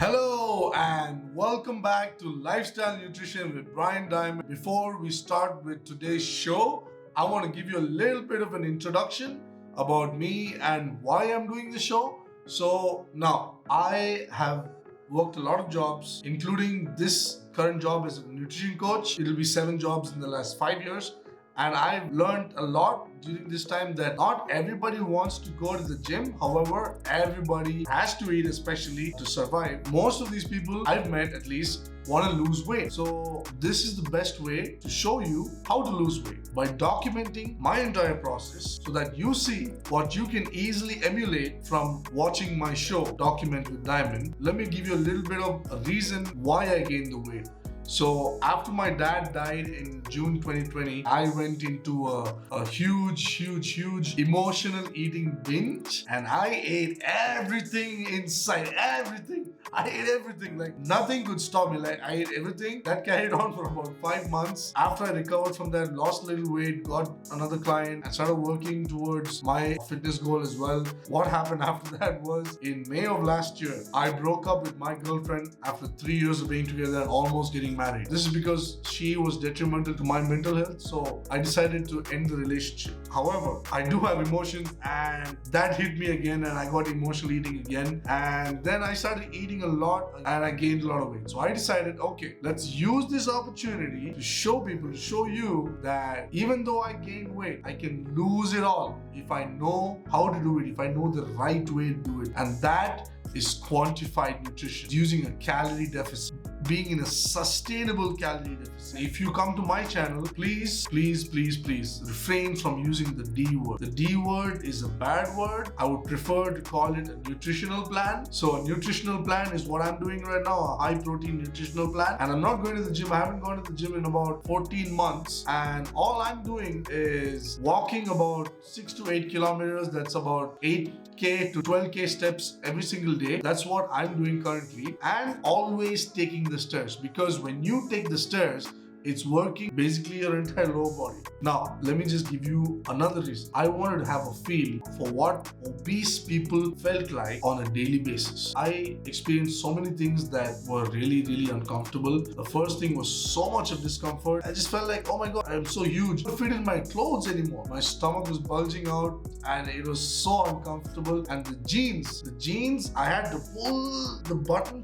Hello and welcome back to Lifestyle Nutrition with Brian Diamond. Before we start with today's show, I want to give you a little bit of an introduction about me and why I'm doing the show. So now I have worked a lot of jobs, including this current job as a nutrition coach. It'll be 7 jobs in the last 5 years. And I've learned a lot during this time that not everybody wants to go to the gym. However, everybody has to eat, especially to survive. Most of these people I've met at least want to lose weight. So this is the best way to show you how to lose weight by documenting my entire process so that you see what you can easily emulate from watching my show, Document with Diamond. Let me give you a little bit of a reason why I gained the weight. So after my dad died in June 2020, I went into a huge emotional eating binge, and I ate everything inside, everything. I ate everything, like nothing could stop me. Like I ate everything. That carried on for about 5 months. After I recovered from that, lost a little weight, got another client, and started working towards my fitness goal as well. What happened after that was in May of last year, I broke up with my girlfriend after 3 years of being together and almost getting married. This is because she was detrimental to my mental health, so I decided to end the relationship. However, I do have emotions, and that hit me again, and I got emotional eating again. And then I started eating a lot and I gained a lot of weight. So I decided, okay, let's use this opportunity to show people, to show you that even though I gained weight, I can lose it all if I know how to do it, if I know the right way to do it. And that is quantified nutrition using a calorie deficit, being in a sustainable calorie deficit. If you come to my channel, please refrain from using the D word. The D word is a bad word. I would prefer to call it a nutritional plan. So a nutritional plan is what I'm doing right now, a high protein nutritional plan. And I'm not going to the gym. I haven't gone to the gym in about 14 months. And all I'm doing is walking about 6 to 8 kilometers. That's about 8K to 12K steps every single day. That's what I'm doing currently. And always taking the stairs, because when you take the stairs, it's working basically your entire lower body. Now, let me just give you another reason. I wanted to have a feel for what obese people felt like on a daily basis. I experienced so many things that were really uncomfortable. The first thing was so much of discomfort. I just felt like, oh my God, I'm so huge. I don't fit in my clothes anymore. My stomach was bulging out and it was so uncomfortable. And the jeans, I had to pull the button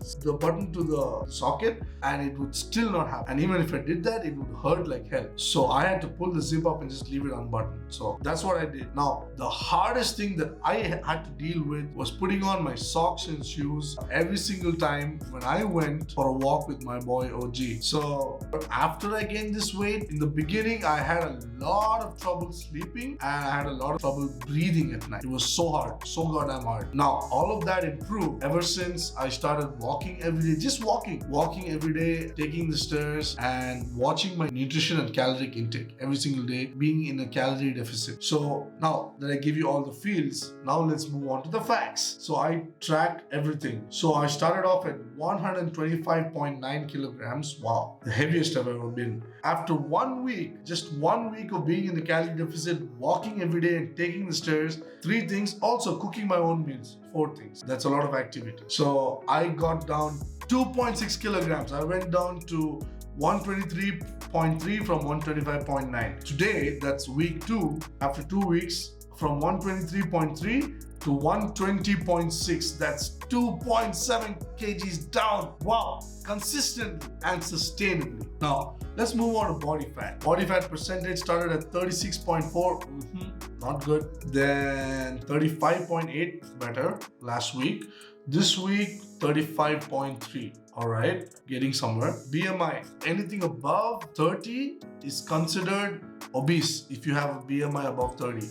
to the socket and it would still not happen. And even if I did that, it would hurt like hell. So I had to pull the zip up and just leave it unbuttoned. So that's what I did. Now, the hardest thing that I had to deal with was putting on my socks and shoes every single time when I went for a walk with my boy OG. So after I gained this weight, in the beginning, I had a lot of trouble sleeping and I had a lot of trouble breathing at night. It was so hard, so goddamn hard. Now, all of that improved ever since I started walking every day, just walking every day, taking the stairs and watching my nutrition and caloric intake every single day, being in a calorie deficit. So now that I give you all the feels, now let's move on to the facts. So I tracked everything. So I started off at 125.9 kilograms. Wow, the heaviest I've ever been. After 1 week, just 1 week of being in the calorie deficit, walking every day and taking the stairs, 3 things, also cooking my own meals, 4 things. That's a lot of activity. So I got down 2.6 kilograms. I went down to 123.3 from 125.9. Today, that's week 2. After 2 weeks, from 123.3 to 120.6. That's 2.7 kgs down. Wow, consistently and sustainably. Now, let's move on to body fat. Body fat percentage started at 36.4. Not good. Then 35.8, better last week. This week, 35.3. All right, getting somewhere. BMI, anything above 30 is considered obese if you have a BMI above 30.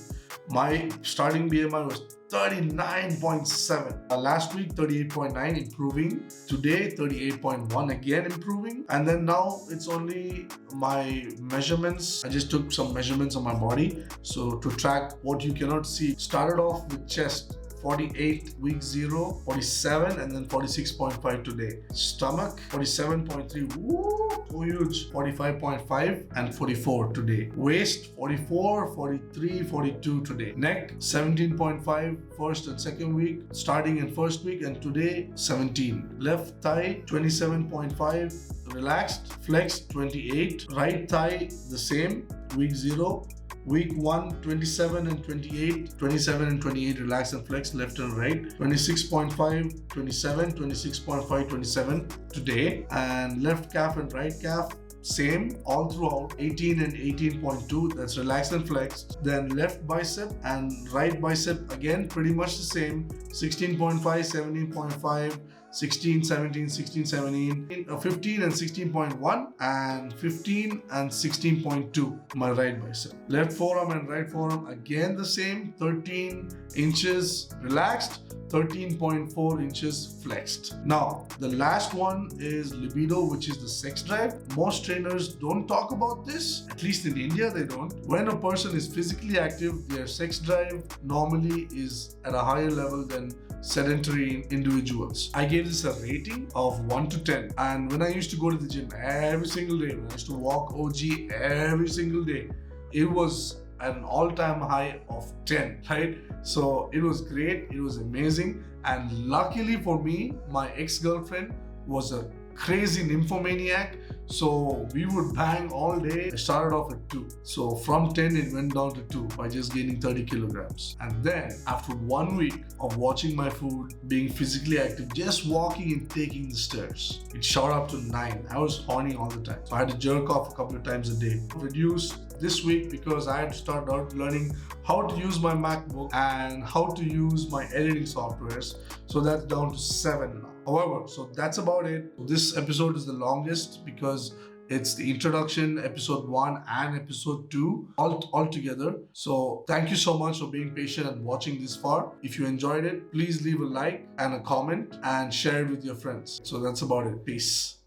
My starting BMI was 39.7. Last week, 38.9, improving. Today, 38.1, again improving. And then now it's only my measurements. I just took some measurements on my body. So to track what you cannot see, started off with chest 48 week 0, 47, and then 46.5 today. Stomach 47.3, woo, so huge. 45.5 and 44 today. Waist 44, 43, 42 today. Neck 17.5 first and second week, starting in first week, and today 17. Left thigh 27.5, relaxed, flexed 28. Right thigh the same, week 0. Week 1, 27 and 28, 27 and 28, relax and flex, left and right. 26.5, 27, 26.5, 27 today. And left calf and right calf, same all throughout. 18 and 18.2, that's relax and flex. Then left bicep and right bicep, again pretty much the same. 16.5, 17.5, 16, 17, 16, 17, 15 and 16.1, and 15 and 16.2, my right bicep. Left forearm and right forearm, again the same, 13 inches relaxed, 13.4 inches flexed. Now, the last one is libido, which is the sex drive. Most trainers don't talk about this, at least in India they don't. When a person is physically active, their sex drive normally is at a higher level than sedentary individuals. I gave this a rating of 1 to 10, and when I used to go to the gym every single day, when I used to walk OG every single day, it was at an all-time high of 10, right? So it was great, it was amazing, and luckily for me, my ex-girlfriend was a crazy nymphomaniac, so we would bang all day. I started off at 2, so from 10 it went down to 2 by just gaining 30 kilograms. And then after 1 week of watching my food, being physically active, just walking and taking the stairs, it shot up to 9. I was horny all the time, so I had to jerk off a couple of times a day. Reduced this week because I had to start out learning how to use my MacBook and how to use my editing softwares, so that's down to 7 now. However, so that's about it. This episode is the longest because it's the introduction, episode 1 and episode 2 all together. So thank you so much for being patient and watching this far. If you enjoyed it, please leave a like and a comment and share it with your friends. So that's about it. Peace.